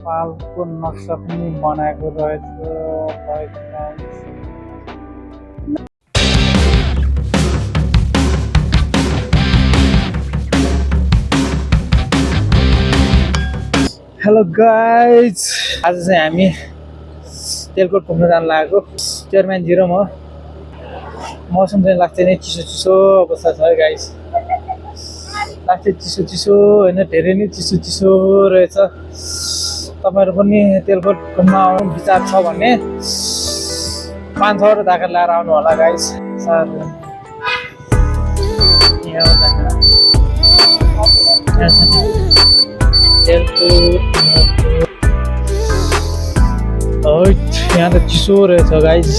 पालको नक्सा पनि बनाएको रहेछ। हेलो गाइज, आज चाहिँ हामी तेलकोट घुम्न जान लागेको। चेयरम्यान जिरो म। मौसम चाहिँ लाग्छ नै चिसो चिसो अवस्था छ है गाइज। लाग्छ चिसो चिसो होइन, धेरै नै चिसो चिसो रहेछ। तपाईँहरू पनि तेलकोट घुम्न आउनु विचार छ भने 5-6 धाका ल्याएर आउनु होला गाइज। यहाँ त चिसो रहेछ गाइज।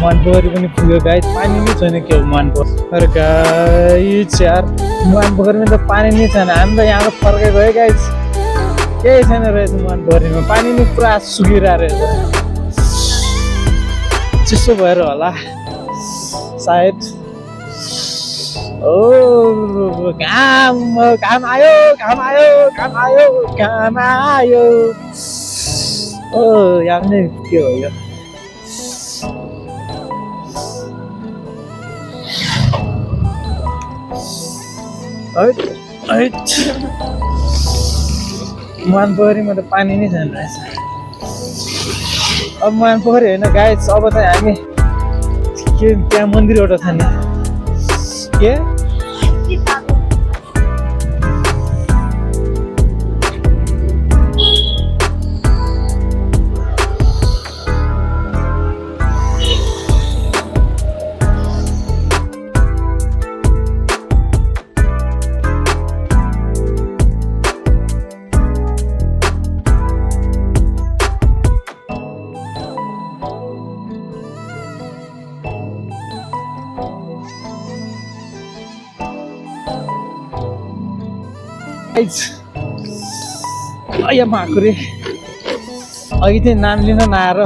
मानपोखरी पनि पुग्यो गाइज। पानी नै छैन के हो मानपोखरी। अरे गाइज यार, मानपोखरीमा त पानी नै छैन। हामी त यहाँ फर्केको है गाइज, केही छैन रहेछ मानपोखरीमा। पानी नै पुरा सुकिरहेको रहेछ। चिसो भएर होला सायद। ओ घाम घाम आयो घाम आयो घाम आयो घाम आयो। ओ यहाँ नै के हो यो। मानपोखरीमा त पानी नै छैन रहेछ। अब मानपोखरी होइन गाइज, अब चाहिँ हामी के त्यहाँ मन्दिर एउटा छ नि के महाकुरे अघि चाहिँ नाम लिन नआएर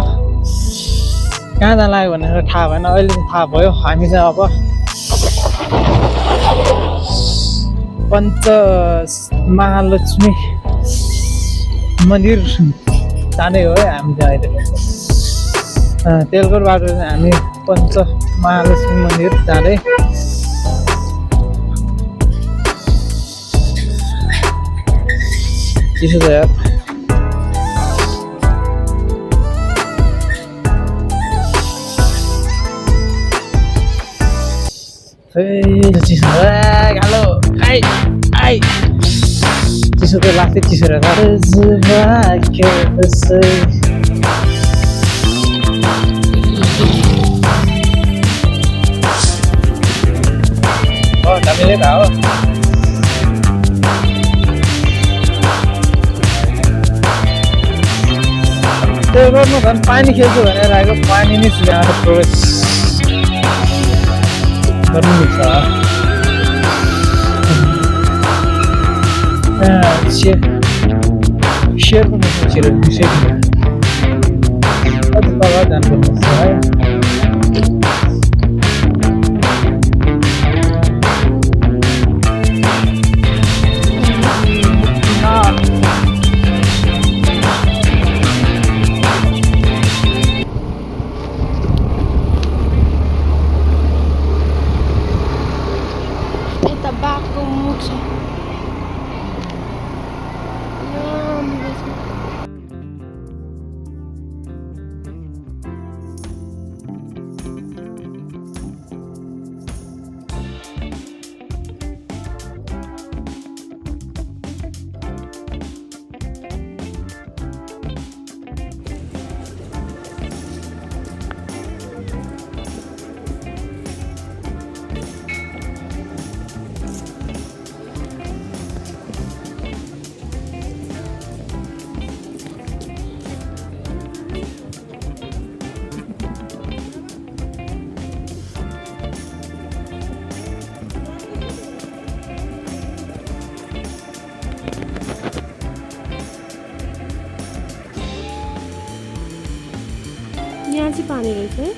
कहाँ जान लाग्यो भनेर थाहा भएन। अहिले चाहिँ थाहा भयो। हामी चाहिँ अब पञ्चमहालक्ष्मी मन्दिर जाने हो है हामी चाहिँ अहिले। तेलकोटबाट चाहिँ हामी पञ्चमहालक्ष्मी मन्दिर जाँदै। चिसो छ यार। चिसो गालो आइ आइ चिसो त लाग्थ्यो। चिसो रहेछ। हामीले त हो त्यो गर्नु झन् पानी खेल्छु भनेर आएको। पानी नै सुल्याएर प्रवेश गर्नु छ। सेयरको मुखमा छिरेर अझ तल जानुपर्छ है। यहाँ चाहिँ पानी रहेछ है।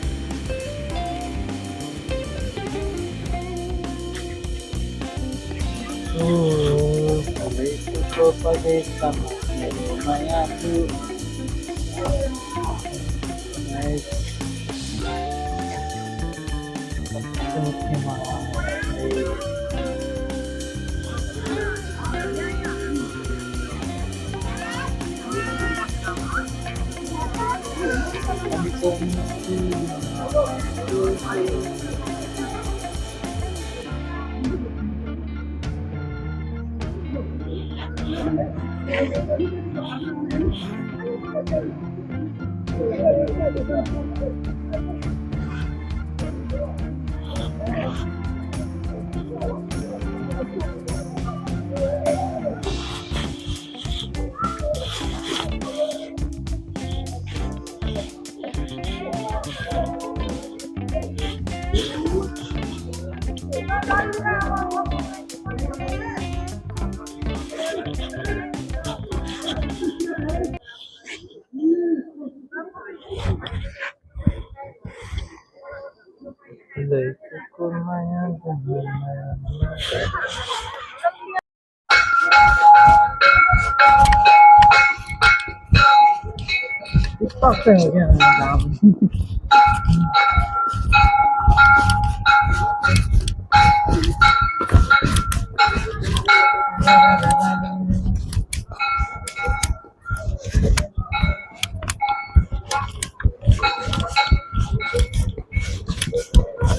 प्रदेशमा मायाको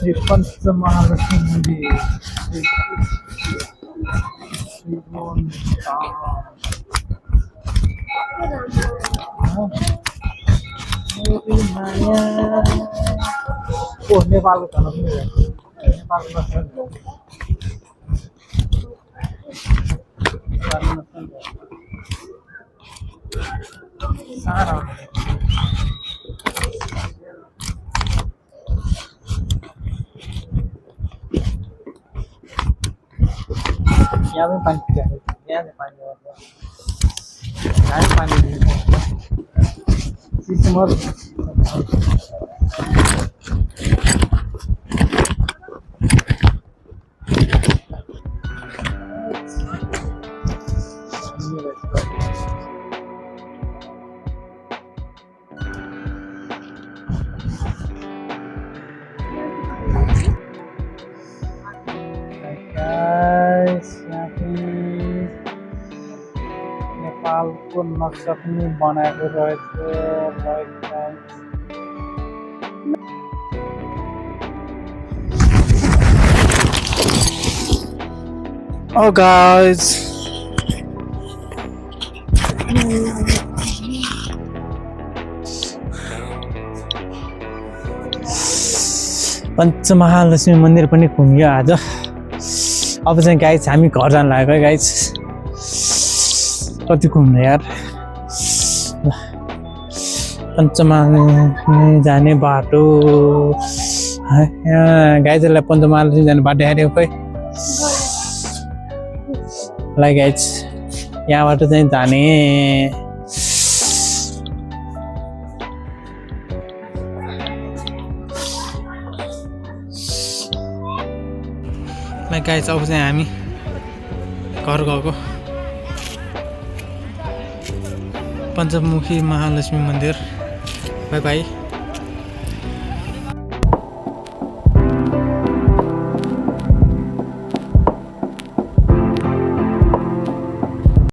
श्री पञ्चमहालक्ष्मी मन्दिर नेपालको खाना पनि नेपालको सारा यहाँ पनि पानी पिराएको यहाँ चाहिँ पानी पानी चिसो नेपालको नक्सा पनि बनाएको रहेछ। Oh guys, पञ्चमहालक्ष्मी मन्दिर पनि घुम्यो आज। अब चाहिँ गाइज हामी घर जान लाग्यो है गाइज। कति घुम्ने यार। पञ्चमहालक्ष्मी जाने बाटो गाइजहरूलाई पञ्चमहालक्ष्मी जाने बाटो हेऱ्यो खोइ ल गाइज। यहाँबाट चाहिँ जाने ल गाइज। अब चाहिँ हामी घर गएको पञ्चमुखी महालक्ष्मी मन्दिर। By by.